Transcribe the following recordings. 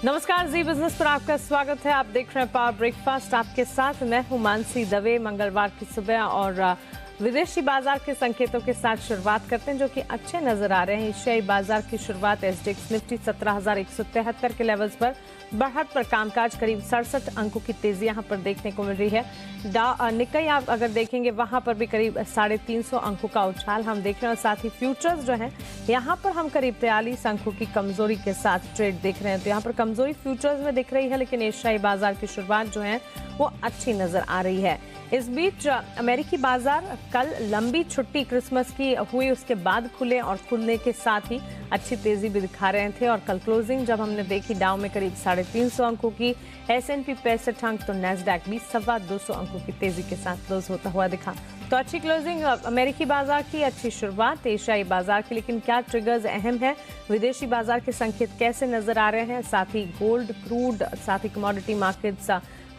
नमस्कार, जी बिजनेस पर आपका स्वागत है। आप देख रहे हैं पावर ब्रेकफास्ट। आपके साथ मैं हूं मानसी दवे। मंगलवार की सुबह और विदेशी बाजार के संकेतों के साथ शुरुआत करते हैं जो कि अच्छे नजर आ रहे हैं। एशियाई बाजार की शुरुआत एसडीएक्स निफ्टी 17,173 के लेवल्स पर बढ़त पर कामकाज करीब 67 अंकों की तेजी यहां पर देखने को मिल रही है। निक्केई आप अगर देखेंगे वहां पर भी करीब 350 अंकों का उछाल हम देख रहे हैं और साथ ही फ्यूचर्स जो है यहां पर हम करीब 43 अंकों की कमजोरी के साथ ट्रेड देख रहे हैं। तो यहां पर कमजोरी फ्यूचर्स में दिख रही है, लेकिन एशियाई बाजार की शुरुआत जो है वो अच्छी नजर आ रही है। इस बीच अमेरिकी बाजार कल लंबी छुट्टी क्रिसमस की हुई, उसके बाद खुले और खुलने के साथ ही अच्छी तेजी भी दिखा रहे थे। और कल क्लोजिंग जब हमने देखी डाउ में करीब 350 अंकों की, S&P 65 अंक, तो नैस्डैक भी 225 अंकों की तेजी के साथ क्लोज होता हुआ दिखा। तो अच्छी क्लोजिंग अमेरिकी बाजार की, अच्छी शुरुआत एशियाई बाजार की। लेकिन क्या ट्रिगर्स अहम है, विदेशी बाजार के संकेत कैसे नजर आ रहे हैं, साथ ही गोल्ड, क्रूड, साथ ही कमोडिटी मार्केट्स,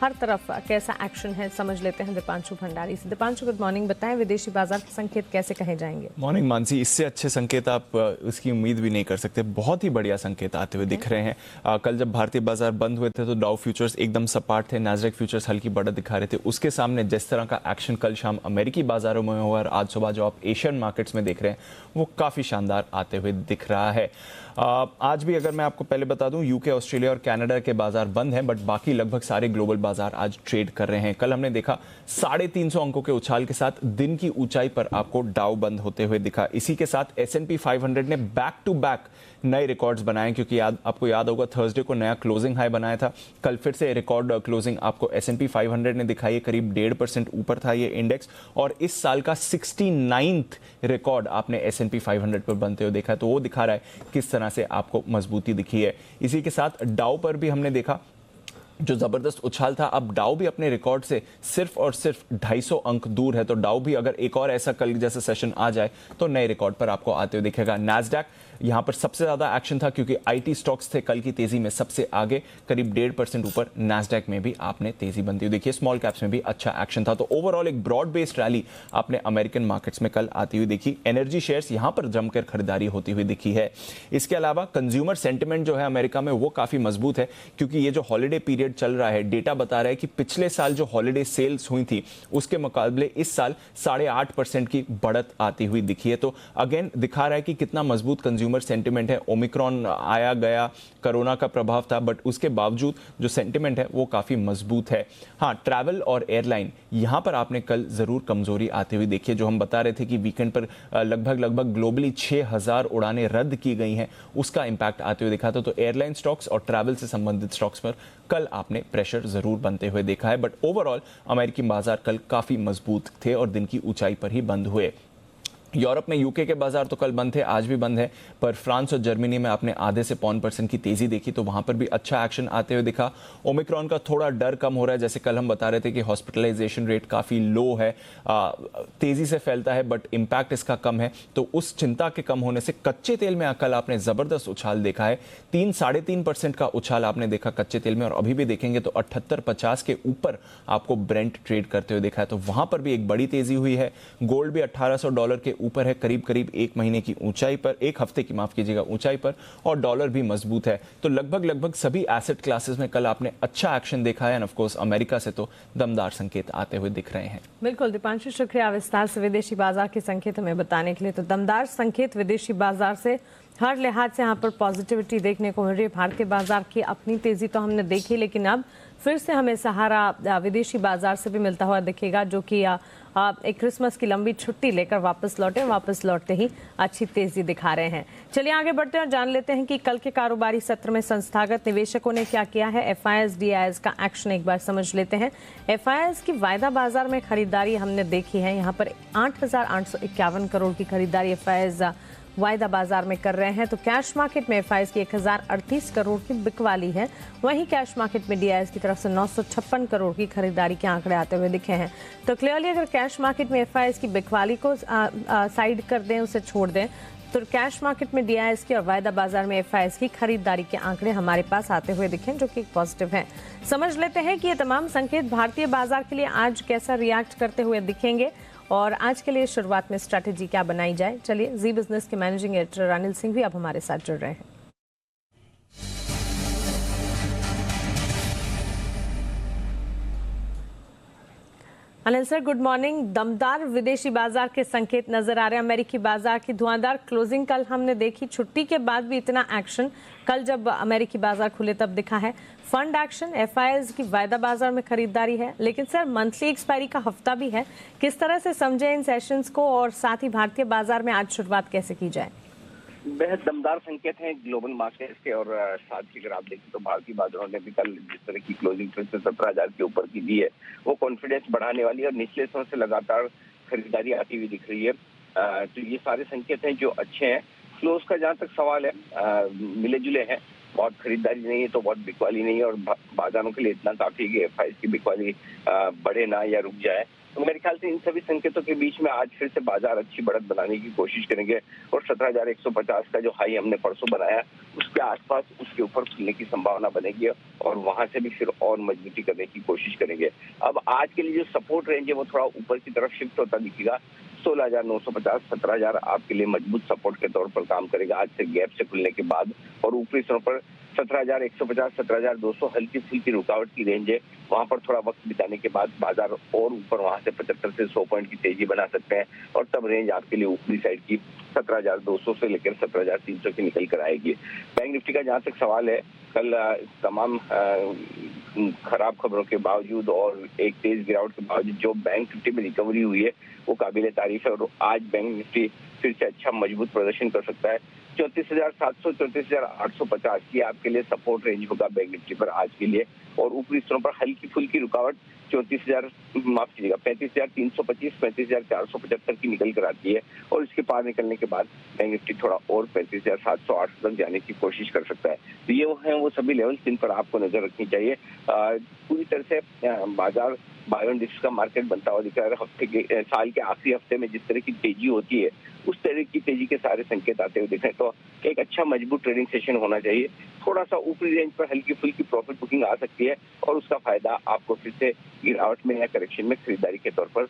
हर तरफ कैसा एक्शन है, समझ लेते हैं दीपांशु भंडारी से। Deepanshu, good morning. बताएं विदेशी बाजार के संकेत कैसे कहे जाएंगे? मॉर्निंग मानसी, इससे अच्छे संकेत आप उसकी उम्मीद भी नहीं कर सकते। बहुत ही बढ़िया संकेत आते हुए दिख रहे हैं। कल जब भारतीय बाजार बंद हुए थे तो डाउ फ्यूचर्स एकदम सपाट थे, नैस्डैक फ्यूचर्स हल्की बढ़त दिखा रहे थे। उसके सामने जिस तरह का एक्शन कल शाम अमेरिकी बाजारों में हुआ और आज सुबह जो आप एशियन मार्केट्स में देख रहे हैं वो काफी शानदार आते हुए दिख रहा है। आज भी अगर मैं आपको पहले बता दूं, यूके, ऑस्ट्रेलिया और कनाडा के बाजार बंद हैं, बट बाकी लगभग सारे ग्लोबल बाजार आज ट्रेड कर रहे हैं। कल हमने देखा 350 अंकों के उछाल के साथ दिन की ऊंचाई पर आपको डाउ बंद होते हुए दिखा। इसी के साथ S&P 500 ने बैक टू बैक नए रिकॉर्ड्स बनाए, क्योंकि आपको याद होगा थर्सडे को नया क्लोजिंग हाई बनाया था। कल फिर से रिकॉर्ड क्लोजिंग आपको S&P 500 ने दिखाई है, करीब 1.5% ऊपर था ये इंडेक्स, और इस साल का 69th रिकॉर्ड आपने S&P 500 पर बनते हुए देखा है। तो वो दिखा रहा है किस तरह से आपको मजबूती दिखी है। इसी के साथ डाउ पर भी हमने देखा जो जबरदस्त उछाल था। अब डाउ भी अपने रिकॉर्ड से सिर्फ और सिर्फ 250 अंक दूर है। तो डाउ भी अगर एक और ऐसा कल जैसा सेशन आ जाए तो नए रिकॉर्ड पर आपको आते हुए दिखेगा। नैस्डैक यहां पर सबसे ज्यादा एक्शन था, क्योंकि आईटी स्टॉक्स थे कल की तेजी में सबसे आगे, करीब 1.5% ऊपर। नैस्डैक में भी आपने तेजी बनती हुई देखी है। स्मॉल कैप्स में भी अच्छा एक्शन था। तो ओवरऑल एक ब्रॉड बेस्ड रैली आपने अमेरिकन मार्केट्स में कल आती हुई देखी। एनर्जी शेयर्स यहां पर जमकर खरीदारी होती हुई दिखी है। इसके अलावा कंज्यूमर सेंटिमेंट जो है अमेरिका में वो काफी मजबूत है, क्योंकि ये जो हॉलीडे पीरियड चल रहा है, डेटा बता रहा है कि पिछले साल जो हॉलीडे सेल्स हुई थी उसके मुकाबले इस साल 8.5% की बढ़त आती हुई दिखी है। तो अगेन दिखा रहा है कि कितना मजबूत कंज्यूमर सेंटिमेंट है। ओमिक्रॉन आया गया, कोरोना का प्रभाव था, बट उसके बावजूद जो सेंटिमेंट है वो काफी मजबूत है। हाँ, ट्रैवल और एयरलाइन यहां पर आपने कल जरूर कमजोरी आती हुई देखी है। जो हम बता रहे थे कि वीकेंड पर लगभग ग्लोबली 6000 उड़ानें रद्द की गई हैं, उसका इंपैक्ट आते हुए दिखा था। तो एयरलाइन स्टॉक्स और ट्रैवल से संबंधित स्टॉक्स पर कल आपने प्रेशर जरूर बनते हुए देखा है। बट ओवरऑल अमेरिकी बाजार कल काफी मजबूत थे और दिन की ऊंचाई पर ही बंद हुए। यूरोप में यूके के बाजार तो कल बंद थे, आज भी बंद है, पर फ्रांस और जर्मनी में आपने आधे से 0.5% की तेजी देखी, तो वहां पर भी अच्छा एक्शन आते हुए दिखा। ओमिक्रॉन का थोड़ा डर कम हो रहा है, जैसे कल हम बता रहे थे कि हॉस्पिटलाइजेशन रेट काफी लो है, तेजी से फैलता है बट इंपैक्ट इसका कम है। तो उस चिंता के कम होने से कच्चे तेल में कल आपने जबरदस्त उछाल देखा है। 3-3.5% का उछाल आपने देखा कच्चे तेल में, और अभी भी देखेंगे तो 78-50 के ऊपर आपको ब्रेंट ट्रेड करते हुए देखा है। तो वहां पर भी एक बड़ी तेजी हुई है। गोल्ड भी $1800 के ऊपर है, करीब एक महीने की ऊंचाई पर, एक हफ्ते की माफ कीजिएगा ऊंचाई पर, और डॉलर भी मजबूत है। तो लगभग सभी एसेट क्लासेस में कल आपने अच्छा एक्शन देखा है। एंड ऑफ कोर्स अमेरिका से तो दमदार संकेत आते हुए दिख रहे हैं। बिल्कुल दीपांशु, शुक्रिया विस्तार से विदेशी बाजार के संकेत हमें बताने के लिए। तो दमदार संकेत विदेशी बाजार से हर लिहाज से यहाँ पर पॉजिटिविटी देखने को मिल रही है। भारतीय बाजार की अपनी तेजी तो हमने देखी, लेकिन अब फिर से हमें सहारा विदेशी बाजार से भी मिलता हुआ दिखेगा, जो कि एक क्रिसमस की लंबी छुट्टी लेकर वापस लौटते ही अच्छी तेजी दिखा रहे हैं। चलिए आगे बढ़ते हैं और जान लेते हैं कि कल के कारोबारी सत्र में संस्थागत निवेशकों ने क्या किया है। FIS DIS का एक्शन एक बार समझ लेते हैं। FIS की वायदा बाजार में खरीदारी हमने देखी है, यहाँ पर 8,851 करोड़ की खरीदारी FIS वायदा बाजार में कर रहे हैं। तो कैश मार्केट में FIS की 1038 करोड़ की बिकवाली है, वहीं कैश मार्केट में DIS की तरफ से 956 करोड़ की खरीदारी के आंकड़े आते हुए दिखे हैं। तो क्लियरली अगर कैश मार्केट में FIS की बिकवाली को साइड कर दें, उसे छोड़ दें, तो कैश मार्केट में DIS की और वायदा बाजार में FIS की खरीदारी के आंकड़े हमारे पास आते हुए दिखे, जो कि पॉजिटिव है। समझ लेते हैं कि ये तमाम संकेत भारतीय बाजार के लिए आज कैसा रिएक्ट करते हुए दिखेंगे और आज के लिए शुरुआत में स्ट्रैटेजी क्या बनाई जाए। चलिए, जी बिजनेस के मैनेजिंग एडिटर अनिल सिंह भी अब हमारे साथ जुड़ रहे हैं। Anil sir, good morning. दमदार विदेशी बाजार के संकेत नजर आ रहे हैं। अमेरिकी बाजार की धुआंधार क्लोजिंग कल हमने देखी, छुट्टी के बाद भी इतना एक्शन कल जब अमेरिकी बाजार खुले तब दिखा है। फंड एक्शन, एफआईआईज की वायदा बाजार में खरीदारी है, लेकिन सर मंथली एक्सपायरी का हफ्ता भी है। किस तरह से समझे इन सेशंस को और साथ ही भारतीय बाजार में आज शुरुआत कैसे की जाए? बेहद दमदार संकेत हैं ग्लोबल मार्केट के, और साथ ही अगर आप देखें तो भारतीय बाजारों ने भी कल जिस तरह की क्लोजिंग फिर से 17,000 के ऊपर की दी है, वो कॉन्फिडेंस बढ़ाने वाली है और निचले स्तर से लगातार खरीदारी आती हुई दिख रही है। तो ये सारे संकेत हैं जो अच्छे हैं। फ्लोज का जहाँ तक सवाल है, मिले जुले हैं, बहुत खरीदारी नहीं है तो बहुत बिकवाली नहीं है, और बाजारों के लिए इतना काफी कि एफआईआईज की बिकवाली बढ़े ना या रुक जाए। तो मेरे ख्याल से इन सभी संकेतों के बीच में आज फिर से बाजार अच्छी बढ़त बनाने की कोशिश करेंगे, और 17,150 का जो हाई हमने परसों बनाया उसके आसपास उसके ऊपर खुलने की संभावना बनेगी, और वहां से भी फिर और मजबूती करने की कोशिश करेंगे। अब आज के लिए जो सपोर्ट रेंज है वो थोड़ा ऊपर की तरफ शिफ्ट होता दिखेगा। 16,950, 17,000 आपके लिए मजबूत सपोर्ट के तौर पर काम करेगा आज से गैप से खुलने के बाद, और ऊपरी स्तरों पर 17,150, 17,200 हल्की फुल्की रुकावट की रेंज है। वहां पर थोड़ा वक्त बिताने के बाद बाजार और ऊपर वहां से 75 से 100 पॉइंट की तेजी बना सकते हैं, और तब रेंज आपके लिए ऊपरी साइड की 17,200 से लेकर 17,300 की निकल कर आएगी। बैंक निफ्टी का जहां तक सवाल है, कल तमाम खराब खबरों के बावजूद और एक तेज गिरावट के बावजूद जो बैंक निफ्टी में रिकवरी हुई है वो काबिल तारीफ है, और आज बैंक निफ्टी फिर से अच्छा मजबूत प्रदर्शन कर सकता है। 34,700, 34,850 ये आपके लिए सपोर्ट रेंज होगा बैंक निफ्टी पर आज के लिए, और ऊपरी स्तरों पर हल्की फुल्की रुकावट 35,325, 35,475 की निकल कर आती है, और इसके पार निकलने के बाद बैंक निफ्टी थोड़ा और 35,700, 800 तक जाने की कोशिश कर सकता है। तो ये हैं वो सभी लेवल जिन पर आपको नजर रखनी चाहिए। पूरी तरह से बाजार बाय ऑन डिप्स का मार्केट बनता हुआ दिख रहा है। हफ्ते के साल के आखिरी हफ्ते में जिस तरह की तेजी होती है उस तरह की तेजी के सारे संकेत आते हुए दिख रहे हैं, तो एक अच्छा मजबूत ट्रेडिंग सेशन होना चाहिए। थोड़ा सा ऊपरी रेंज पर हल्की फुल्की प्रॉफिट बुकिंग आ सकती है, और उसका फायदा आपको फिर से गिरावट में या करेक्शन में खरीदारी के तौर पर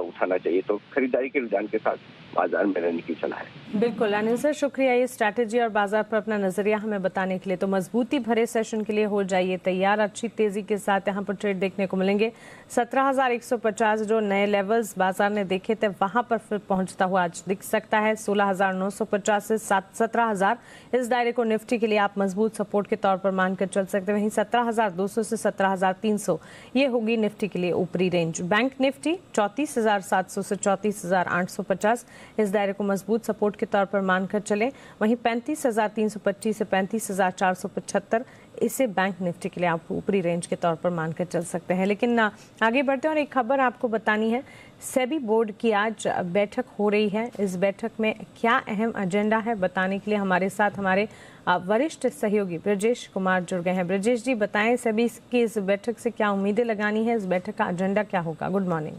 उठाना चाहिए। तो खरीदारी के रुझान के साथ बाजार में रहने की सलाह है। बिल्कुल अनिल सर, शुक्रिया ये स्ट्रैटेजी और बाजार पर अपना नजरिया हमें बताने के लिए। तो मजबूती भरे सेशन के लिए हो जाइए तैयार। अच्छी तेजी के साथ यहाँ पर ट्रेड देखने को मिलेंगे। 17,150 जो नए लेवल्स बाजार ने देखे थे वहां पर फिर पहुंचता हुआ आज दिख सकता है। 16,950 से 17,000 इस दायरे को निफ्टी के लिए आप मजबूत सपोर्ट के तौर पर मानकर चल सकते हैं। वहीं 17,200 से 17,300 ये होगी निफ्टी के लिए ऊपरी रेंज। बैंक निफ्टी 34,700 से 34,850 इस दायरे को मजबूत सपोर्ट के तौर पर मानकर चलें। वहीं 35,325 से 35,475 इसे बैंक निफ्टी के लिए आप ऊपरी रेंज के तौर पर मानकर चल सकते हैं। लेकिन आगे बढ़ते हैं और एक खबर आपको बतानी है। सेबी बोर्ड की आज बैठक हो रही है। इस बैठक में क्या अहम एजेंडा है बताने के लिए हमारे साथ हमारे वरिष्ठ सहयोगी ब्रजेश कुमार जुड़ गए हैं। ब्रजेश जी बताएं, सेबी की इस बैठक से क्या उम्मीदें लगानी है, इस बैठक का एजेंडा क्या होगा? Good morning.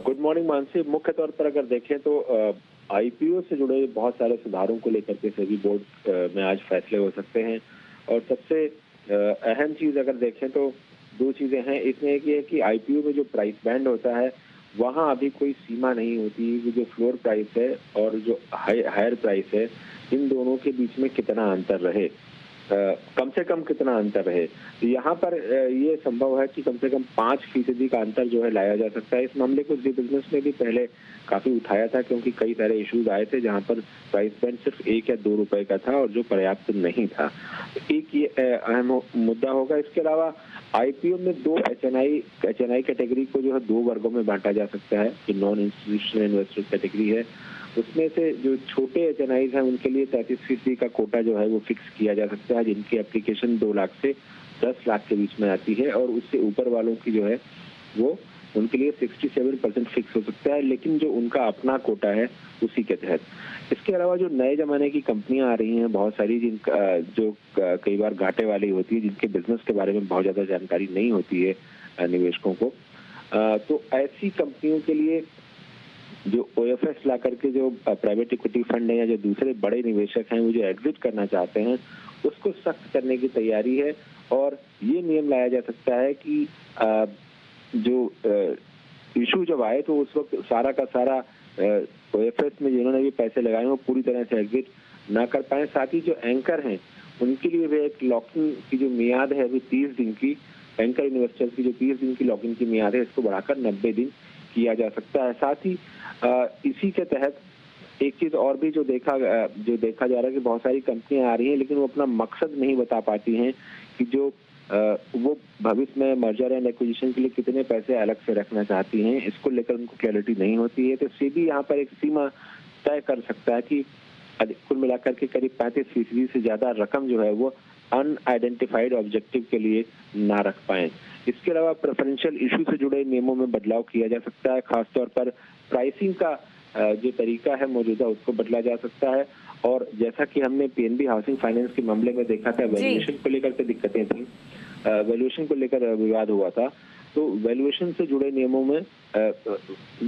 Good morning Mansi. मुख्य तौर पर अगर देखें तो आईपीओ से जुड़े बहुत सारे सुधारों को लेकर के सेबी बोर्ड में आज फैसले हो सकते हैं, और सबसे अहम चीज अगर देखें तो दो चीजें हैं इसमें। एक ये है कि आईपीओ में जो प्राइस बैंड होता है वहाँ अभी कोई सीमा नहीं होती। वो जो फ्लोर प्राइस है और जो हायर प्राइस है इन दोनों के बीच में कितना अंतर रहे, कम से कम कितना अंतर रहे। तो यहाँ पर ये संभव है कि कम से कम 5% का अंतर जो है लाया जा सकता है। इस मामले को जी बिजनेस ने भी पहले काफी उठाया था, क्योंकि कई सारे इश्यूज आए थे जहाँ पर प्राइस बैंड सिर्फ 1 या 2 रुपए का था और जो पर्याप्त नहीं था। एक ये अहम मुद्दा होगा। इसके अलावा आईपीओ में दो एचएनआई कैटेगरी को जो है 2 वर्गों में बांटा जा सकता है। जो नॉन इंस्टीट्यूशनल इन्वेस्टर कैटेगरी है उसमें से जो छोटे एचएनआईज हैं उनके लिए 33% का कोटा जो है वो फिक्स किया जा सकता है, जिनकी एप्लीकेशन 2 लाख से 10 लाख के बीच में आती है, और उससे ऊपर वालों की जो है वो उनके लिए 67% फिक्स हो सकता है, लेकिन जो उनका अपना कोटा है उसी के तहत। इसके अलावा जो नए जमाने की कंपनियां आ रही हैं बहुत सारी, जिनका जो कई बार घाटे वाली होती है, जिनके बिजनेस के बारे में बहुत ज्यादा जानकारी नहीं होती है निवेशकों को, तो ऐसी कंपनियों के लिए जो ओएफएस ला करके जो प्राइवेट इक्विटी फंड है या जो दूसरे बड़े निवेशक हैं वो जो एग्जिट करना चाहते हैं उसको सख्त करने की तैयारी है। और ये नियम लाया जा सकता है कि जो इशू जब आए तो उस वक्त सारा का सारा ओएफएस में जिन्होंने भी पैसे लगाए वो पूरी तरह से एग्जिट ना कर पाए। साथ ही जो एंकर हैं उनके लिए भी एक लॉकिंग की जो मियाद है अभी 30 दिन की, एंकर इन्वेस्टर्स की जो 30 दिन की लॉक इन की मियाद है इसको बढ़ाकर 90 दिन किया जा सकता है। साथ ही इसी के तहत एक चीज और भी जो देखा जा रहा है कि बहुत सारी कंपनियां आ रही हैं लेकिन वो अपना मकसद नहीं बता पाती हैं कि जो वो भविष्य में मर्जर एंड एक्विजिशन के लिए कितने पैसे अलग से रखना चाहती हैं, इसको लेकर उनको क्लैरिटी नहीं होती है। तो सेबी यहाँ पर एक सीमा तय कर सकता है कि कुल मिलाकर के करीब 35% से ज्यादा रकम जो है वो अनआइडेंटिफाइड ऑब्जेक्टिव के लिए ना रख पाए। इसके अलावा प्रेफरेंशियल इशू से जुड़े नियमों में बदलाव किया जा सकता है। खासतौर पर प्राइसिंग का जो तरीका है मौजूदा उसको बदला जा सकता है। और जैसा कि हमने पीएनबी हाउसिंग फाइनेंस के मामले में देखा था, वैल्यूएशन को लेकर के दिक्कतें थी, वैल्यूएशन को लेकर विवाद हुआ था, तो वैल्यूएशन से जुड़े नियमों में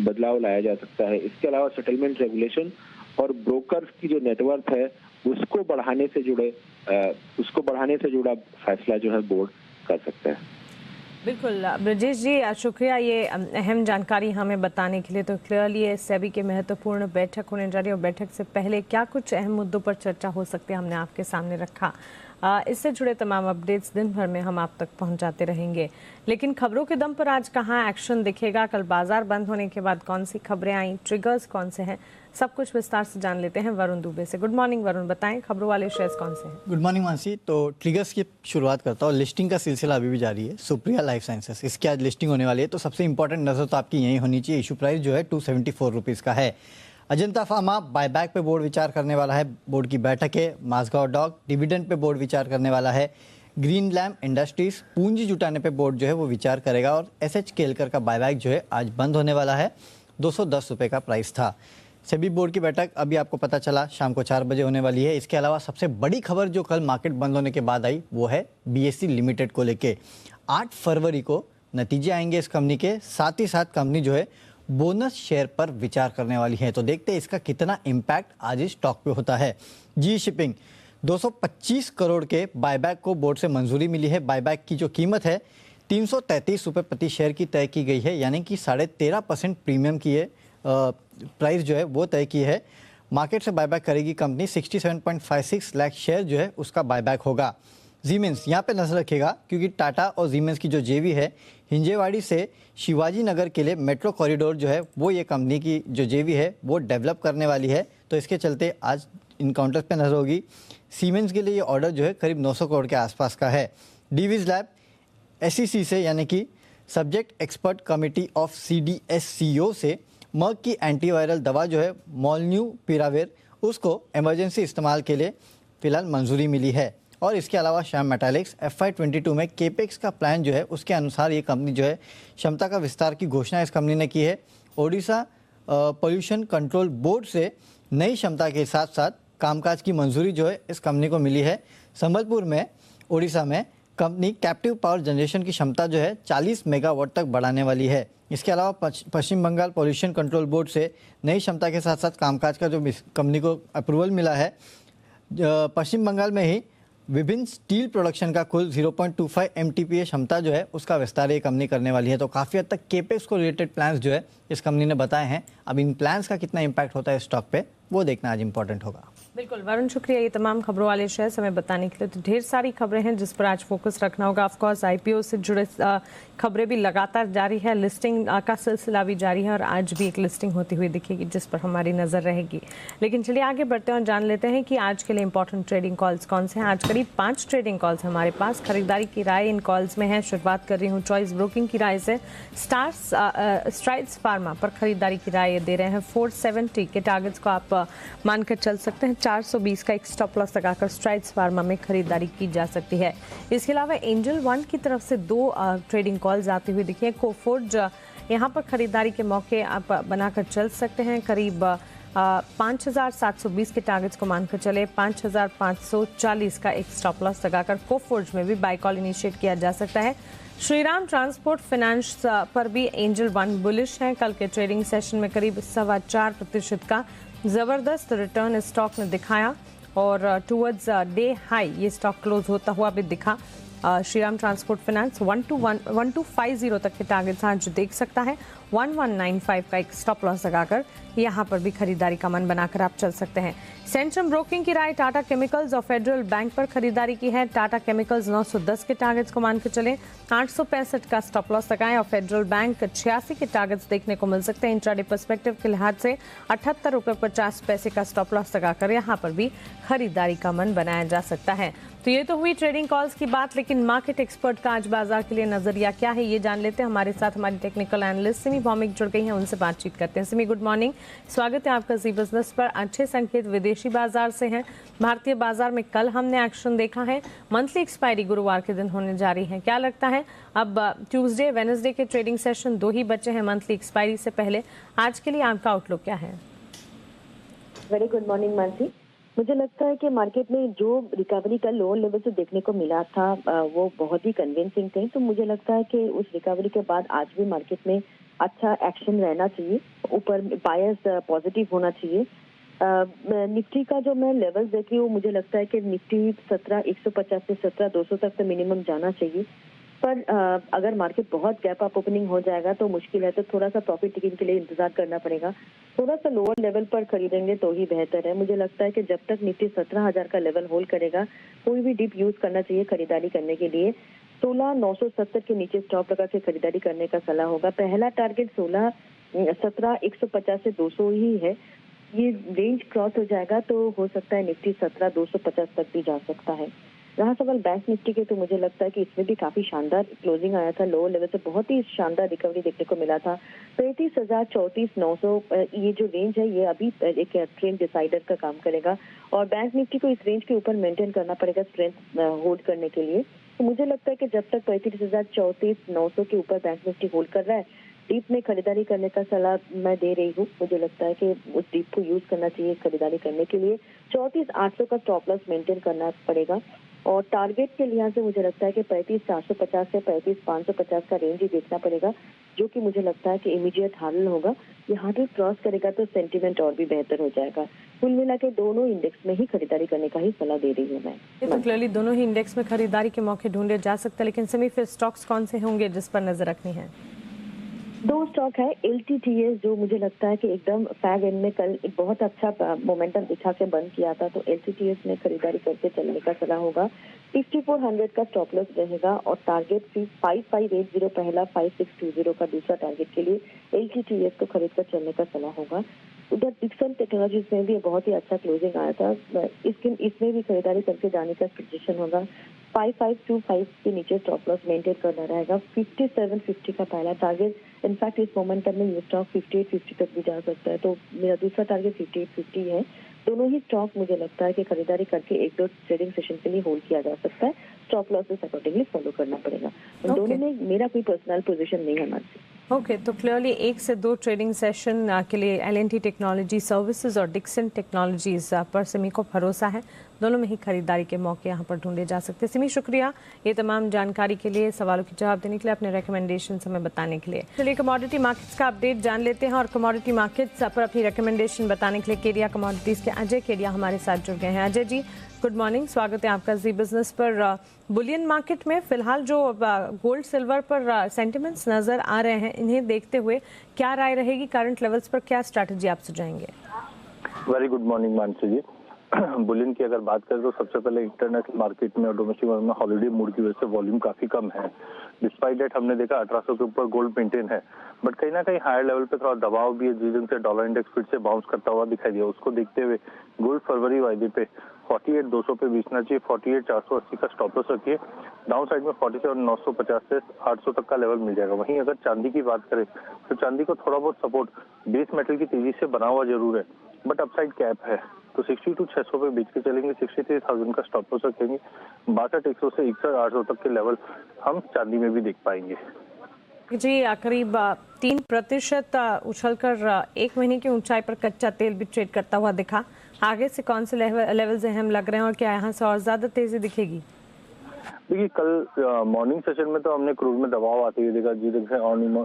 बदलाव लाया जा सकता है। इसके अलावा सेटलमेंट रेगुलेशन और ब्रोकर्स की जो नेटवर्क है उसको बढ़ाने से जुड़ा फैसला जो है बोर्ड कर सकता है। बिल्कुल ब्रजेश जी, शुक्रिया ये अहम जानकारी हमें बताने के लिए। तो क्लियरली ये सेबी की महत्वपूर्ण बैठक होने जा रही है और बैठक से पहले क्या कुछ अहम मुद्दों पर चर्चा हो सकती है हमने आपके सामने रखा। इससे जुड़े तमाम अपडेट्स दिन भर में हम आप तक पहुंचाते रहेंगे। लेकिन खबरों के दम पर आज कहां एक्शन दिखेगा, कल बाजार बंद होने के बाद कौन सी खबरें आई, ट्रिगर्स कौन से हैं, सब कुछ विस्तार से जान लेते हैं वरुण दुबे से। गुड मॉर्निंग वरुण, बताएं खबरों वाले शेयर्स कौन से हैं? Good morning Mansi. तो ट्रिगर्स की शुरुआत करता हूँ। लिस्टिंग का सिलसिला अभी भी जारी है। सुप्रिया लाइफ साइंसेस, इसकी आज लिस्टिंग होने वाली है। तो सबसे इंपॉर्टेंट नजर तो आपकी यही होनी चाहिए। इशू प्राइस जो है 274 रुपीज़ का है। अजंता फार्मा बायबैक पे बोर्ड विचार करने वाला है, बोर्ड की बैठक है। Mazagaon dock dividend pay board विचार करने वाला है। ग्रीन लैम्प इंडस्ट्रीज पूंजी जुटाने पे बोर्ड जो है वो विचार करेगा। और एसएच केलकर का बायबैक जो है आज बंद होने वाला है। 210 रुपये का प्राइस था। सेबी बोर्ड की बैठक अभी आपको पता चला शाम को 4 बजे होने वाली है। इसके अलावा सबसे बड़ी खबर जो कल मार्केट बंद होने के बाद आई वो है बीएसई लिमिटेड को लेके। 8 फरवरी को नतीजे आएंगे इस कंपनी के। साथ ही साथ कंपनी जो है बोनस शेयर पर विचार करने वाली है। तो देखते हैं इसका कितना इम्पैक्ट आज इस स्टॉक पे होता है। जी शिपिंग 225 करोड़ के बायबैक को बोर्ड से मंजूरी मिली है। बायबैक की जो कीमत है 333 रुपये प्रति शेयर की तय की गई है, यानी कि 13.5% प्रीमियम की है प्राइस जो है वो तय की है। मार्केट से बायबैक करेगी कंपनी। 67.56 लाख शेयर जो है उसका बायबैक होगा। जीमेंस यहाँ पे नजर रखेगा क्योंकि टाटा और जीमेंस की जो जेवी है हिंजेवाड़ी से शिवाजी नगर के लिए मेट्रो कॉरिडोर जो है वो ये कंपनी की जो जेवी है वो डेवलप करने वाली है। तो इसके चलते आज इन काउंटर्स पे नजर होगी। सीमेंस के लिए ये ऑर्डर जो है करीब 900 करोड़ के आसपास का है। डीवीज लैब एसईसी से यानी कि subject expert committee of CDSCO से मर्क की एंटीवायरल दवा जो है मोलन्यूपिराविर उसको इमरजेंसी इस्तेमाल के लिए फिलहाल मंजूरी मिली है। और इसके अलावा श्याम मेटालिक्स FY22 में केपेक्स का प्लान जो है उसके अनुसार ये कंपनी जो है क्षमता का विस्तार की घोषणा इस कंपनी ने की है। ओडिशा पोल्यूशन कंट्रोल बोर्ड से नई क्षमता के साथ साथ कामकाज की मंजूरी जो है इस कंपनी को मिली है। संबलपुर में ओडिशा में कंपनी कैप्टिव पावर जनरेशन की क्षमता जो है 40 मेगावाट तक बढ़ाने वाली है। इसके अलावा पश्चिम बंगाल पोल्यूशन कंट्रोल बोर्ड से नई क्षमता के साथ साथ कामकाज का जो कंपनी को अप्रूवल मिला है। पश्चिम बंगाल में ही विभिन्न स्टील प्रोडक्शन का कुल 0.25 MTPA क्षमता जो है उसका विस्तार ये कंपनी करने वाली है। तो काफ़ी हद तक केपेक्स को रिलेटेड प्लान्स जो है इस कंपनी ने बताए हैं। अब इन प्लान्स का कितना इम्पैक्ट होता है स्टॉक पे वो देखना आज इंपॉर्टेंट होगा। बिल्कुल वरुण, शुक्रिया ये तमाम खबरों वाले शेयर्स हमें बताने के लिए। तो ढेर सारी खबरें हैं जिस पर आज फोकस रखना होगा। ऑफ कोर्स IPO से जुड़े खबरें भी लगातार जारी है, लिस्टिंग का सिलसिला भी जारी है और आज भी एक लिस्टिंग होती हुई दिखेगी जिस पर हमारी नजर रहेगी। लेकिन चलिए आगे बढ़ते हैं और जान लेते हैं कि आज के लिए इंपॉर्टेंट ट्रेडिंग कॉल्स कौन से हैं। आज करीब 5 ट्रेडिंग कॉल्स हमारे पास। खरीदारी की राय इन कॉल्स में है। शुरुआत कर रही हूँ चॉइस ब्रोकिंग की राय से। स्ट्राइड्स फार्मा पर खरीदारी की राय दे रहे हैं। 470 के टारगेट्स को आप मानकर चल सकते हैं। 420 का एक स्टॉप लॉस लगाकर स्ट्राइड्स फार्मा में खरीदारी की जा सकती है। इसके अलावा एंजल वन की तरफ से 2 ट्रेडिंग कॉल्स आती हुई दिखी है। कोफोर्ज यहाँ पर खरीदारी के मौके आप बनाकर चल सकते हैं। करीब 5720 के टारगेट्स को मानकर चले। 5540 का एक स्टॉप लॉस लगाकर कोफोर्ज में भी बाय कॉल इनिशिएट किया जा सकता है। श्रीराम ट्रांसपोर्ट फाइनेंस पर भी एंजल वन बुलिश है। कल के ट्रेडिंग सेशन में करीब 4.25% का जबरदस्त रिटर्न स्टॉक ने दिखाया और टुवर्ड्स डे हाई ये स्टॉक क्लोज होता हुआ भी दिखा। श्रीराम ट्रांसपोर्ट फाइनेंस 1250 तक के टारगेट्स आज देख सकता है। 1195 का एक स्टॉप लॉस लगाकर यहाँ पर भी खरीदारी का मन बनाकर आप चल सकते हैं। सेंट्रम ब्रोकिंग की राय टाटा केमिकल्स और फेडरल बैंक पर खरीदारी की है। टाटा केमिकल्स 910 के टारगेट्स को मान के चले, 865 का स्टॉप लॉस लगाएं और फेडरल बैंक 86 के टारगेट्स देखने को मिल सकते हैं। इंट्राडे पर्सपेक्टिव के लिहाज से 78.50 का स्टॉप लॉस लगाकर यहाँ पर भी खरीदारी का मन बनाया जा सकता है। तो ये तो हुई ट्रेडिंग कॉल्स की बात, लेकिन मार्केट एक्सपर्ट का आज बाजार के लिए नजरिया क्या है ये जान लेते हैं। हमारे साथ हमारी टेक्निकल एनालिस्ट सिमी भौमिक जुड़ गई हैं, उनसे बातचीत करते हैं। सिमी, गुड मॉर्निंग, स्वागत है आपका जी बिजनेस पर। अच्छे संकेत विदेशी बाजार से हैं। भारतीय बाजार में कल हमने एक्शन देखा है, मंथली एक्सपायरी गुरुवार के दिन होने जा रही है। क्या लगता है अब ट्यूसडे वेडनेसडे के ट्रेडिंग सेशन 2 ही बचे हैं मंथली एक्सपायरी से पहले, आज के लिए आपका आउटलुक क्या है? Very good morning Mansi. मुझे लगता है कि मार्केट में जो रिकवरी का लोअर लेवल से देखने को मिला था वो बहुत ही कन्विंसिंग थे। तो मुझे लगता है कि उस रिकवरी के बाद आज भी मार्केट में अच्छा एक्शन रहना चाहिए, ऊपर बायर्स पॉजिटिव होना चाहिए। निफ्टी का जो मैं लेवल देख रही हूँ, मुझे लगता है कि निफ्टी 17,150 से 17,200 तक तो मिनिमम जाना चाहिए। पर अगर मार्केट बहुत गैप अप ओपनिंग हो जाएगा तो मुश्किल है, तो थोड़ा सा प्रॉफिट टेकिंग के लिए इंतजार करना पड़ेगा। थोड़ा सा लोअर लेवल पर खरीदेंगे तो ही बेहतर है। मुझे लगता है कि जब तक निफ्टी 17,000 का लेवल होल्ड करेगा, कोई भी डिप यूज करना चाहिए खरीदारी करने के लिए। 16,970 के नीचे स्टॉप लगा के खरीदारी करने का सलाह होगा। पहला टारगेट 17,150 से 200 ही है। ये रेंज क्रॉस हो जाएगा तो हो सकता है निफ्टी 17,250 तक भी जा सकता है। रहा सवाल बैंक निफ्टी के, तो मुझे लगता है कि इसमें भी काफी शानदार क्लोजिंग आया था। लोअर लेवल से बहुत ही शानदार रिकवरी देखने को मिला था। 35,000, 34,900 ये जो रेंज है ये अभी एक ट्रेंड डिसाइडर का काम करेगा और बैंक निफ्टी को इस रेंज के ऊपर मेंटेन करना पड़ेगा स्ट्रेंथ होल्ड करने के लिए। तो मुझे लगता है कि जब तक 35,000, 34,900 के ऊपर बैंक निफ्टी होल्ड कर रहा है, डीप में खरीदारी करने का सलाह मैं दे रही हूँ। मुझे लगता है कि उस डीप को यूज करना चाहिए खरीदारी करने के लिए। 34,800 का स्टॉप लॉस मेंटेन करना पड़ेगा और टारगेट के लिहाज से मुझे लगता है कि 35,450 से 35,550 का रेंज ही देखना पड़ेगा, जो कि मुझे लगता है कि इमीडिएट हार्डल होगा। ये हार्डल क्रॉस करेगा तो सेंटीमेंट और भी बेहतर हो जाएगा। कुल मिला के दोनों इंडेक्स में ही खरीदारी करने का ही सलाह दे रही हूँ मैं। तो क्लियरली दोनों ही इंडेक्स में खरीदारी के मौके ढूंढे जा सकते हैं, लेकिन सिमी फिर स्टॉक्स कौन से होंगे जिस पर नजर रखनी है? 2 स्टॉक है। LTTS जो मुझे लगता है कि एकदम फैग एंड में कल एक बहुत अच्छा मोमेंटम दिखा के बंद किया था, तो LTTS में खरीदारी करके चलने का सलाह होगा। 5400 का स्टॉप लॉस रहेगा और टारगेट 5580 पहला, 5620 का दूसरा टारगेट के लिए LTTS को खरीद कर चलने का सलाह होगा। उधर डिक्सन टेक्नोलॉजीज में भी बहुत ही अच्छा क्लोजिंग आया था, इसमें भी खरीदारी करके जाने का सजेशन होगा। 5525 के नीचे स्टॉप लॉस मेंटेन करना रहेगा। 5750 का पहला टारगेट, इनफैक्ट इस मोमेंटम में ये स्टॉक 5850 तक भी जा सकता है, तो मेरा दूसरा टारगेट 5850 है। दोनों ही स्टॉक मुझे लगता है कि खरीदारी करके 1-2 ट्रेडिंग सेशन के लिए होल्ड किया जा सकता है। स्टॉप लॉसेस अकॉर्डिंगली फॉलो करना पड़ेगा। दोनों में मेरा कोई पर्सनल पोजीशन नहीं है मानसी। ओके, तो क्लियरली 1 से 2 ट्रेडिंग सेशन के लिए L&T टेक्नोलॉजी सर्विसेज और डिक्सन टेक्नोलॉजीज पर सिमी को भरोसा है। दोनों में ही खरीदारी के मौके यहाँ पर ढूंढे जा सकते हैं। सिमी, शुक्रिया ये तमाम जानकारी के लिए, सवालों के जवाब देने के लिए, अपने रिकमेंडेशन हमें बताने के लिए। चलिए कमोडिटी मार्केट्स का अपडेट जान लेते हैं और कमोडिटी मार्केट्स पर अपनी रिकमेंडेशन बताने के लिए केडिया कमोडिटीज के अजय केडिया हमारे साथ जुड़ गए हैं। अजय जी, गुड मॉर्निंग, स्वागत है आपका जी बिजनेस पर। बुलियन मार्केट में फिलहाल जो गोल्ड सिल्वर पर सेंटिमेंट्स नजर आ रहे हैं, इन्हें देखते हुए क्या राय रहेगी? करंट लेवल्स पर क्या स्ट्रैटेजी आप सुझाएंगे? वेरी गुड मॉर्निंग मानसी जी। बुलियन की अगर बात करें तो सबसे पहले इंटरनेशनल मार्केट में और डोमेस्टिक मार्केट में हॉलिडे मूड की वजह से वॉल्यूम काफी कम है। डिस्पाइट डेट हमने देखा 1800 के ऊपर गोल्ड मेंटेन है, बट कहीं ना कहीं हायर लेवल पे थोड़ा दबाव भी है, जिस दिन से डॉलर इंडेक्स फिर से बाउंस करता हुआ दिखाई दिया। उसको देखते हुए गोल्ड फरवरी वायदे पे 48,200 पे बेचना चाहिए। 48,480 का स्टॉप लॉस रखिए। डाउन साइड में 47,950 से 800 तक का लेवल मिल जाएगा। वहीं अगर चांदी की बात करें तो चांदी को थोड़ा बहुत सपोर्ट बेस मेटल की तेजी से बना हुआ जरूर है, बट अपसाइड कैप है, तो 62,600 पे बेच के चलेंगे। 63,000 का स्टॉप लॉस रखेंगे। 62,100 से 61,800 तक के लेवल हम चांदी में भी देख पाएंगे। जी, करीब 3% उछलकर 1 महीने की ऊंचाई पर कच्चा तेल भी ट्रेड करता हुआ दिखा। आगे से कौन से लेवल अहम लग रहे हैं और क्या यहाँ से और ज्यादा तेजी दिखेगी? देखिए कल मॉर्निंग सेशन में तो हमने क्रूड में दबाव आते हुए देखा, जी देखिए अर्निंग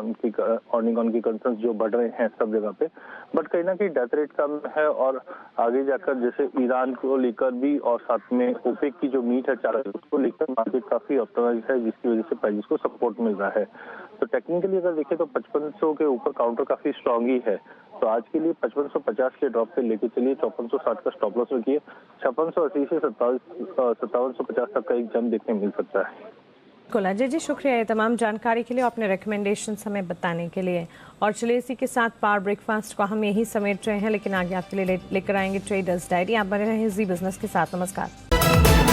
ऑन की कंसर्न जो बढ़ रहे हैं सब जगह पे, बट कहीं ना कहीं डेथ रेट कम है और आगे जाकर जैसे ईरान को लेकर भी और साथ में ओपेक की जो मीट है चारा उसको लेकर मार्केट काफी ऑप्टिमाइज है, जिसकी वजह से प्राइस को सपोर्ट मिल रहा है। तो टेक्निकली अगर देखें तो 5500 के ऊपर काउंटर काफी स्ट्रांग ही है, तो आज के लिए 5550 के ड्रॉप पे लेके चलिए, 5460 का स्टॉप लॉस रखिए, 5680 से 5750 तक का एक जंप देखने मिल सकता है। बिल्कुल अजय जी, शुक्रिया ये तमाम जानकारी के लिए, अपने रिकमेंडेशन हमें बताने के लिए। और चलिए इसी के साथ पावर ब्रेकफास्ट को हम यही समेट रहे हैं, लेकिन आगे आपके लिए लेकर आएंगे ट्रेडर्स डायरी। आप बने रहें जी बिजनेस के साथ। नमस्कार।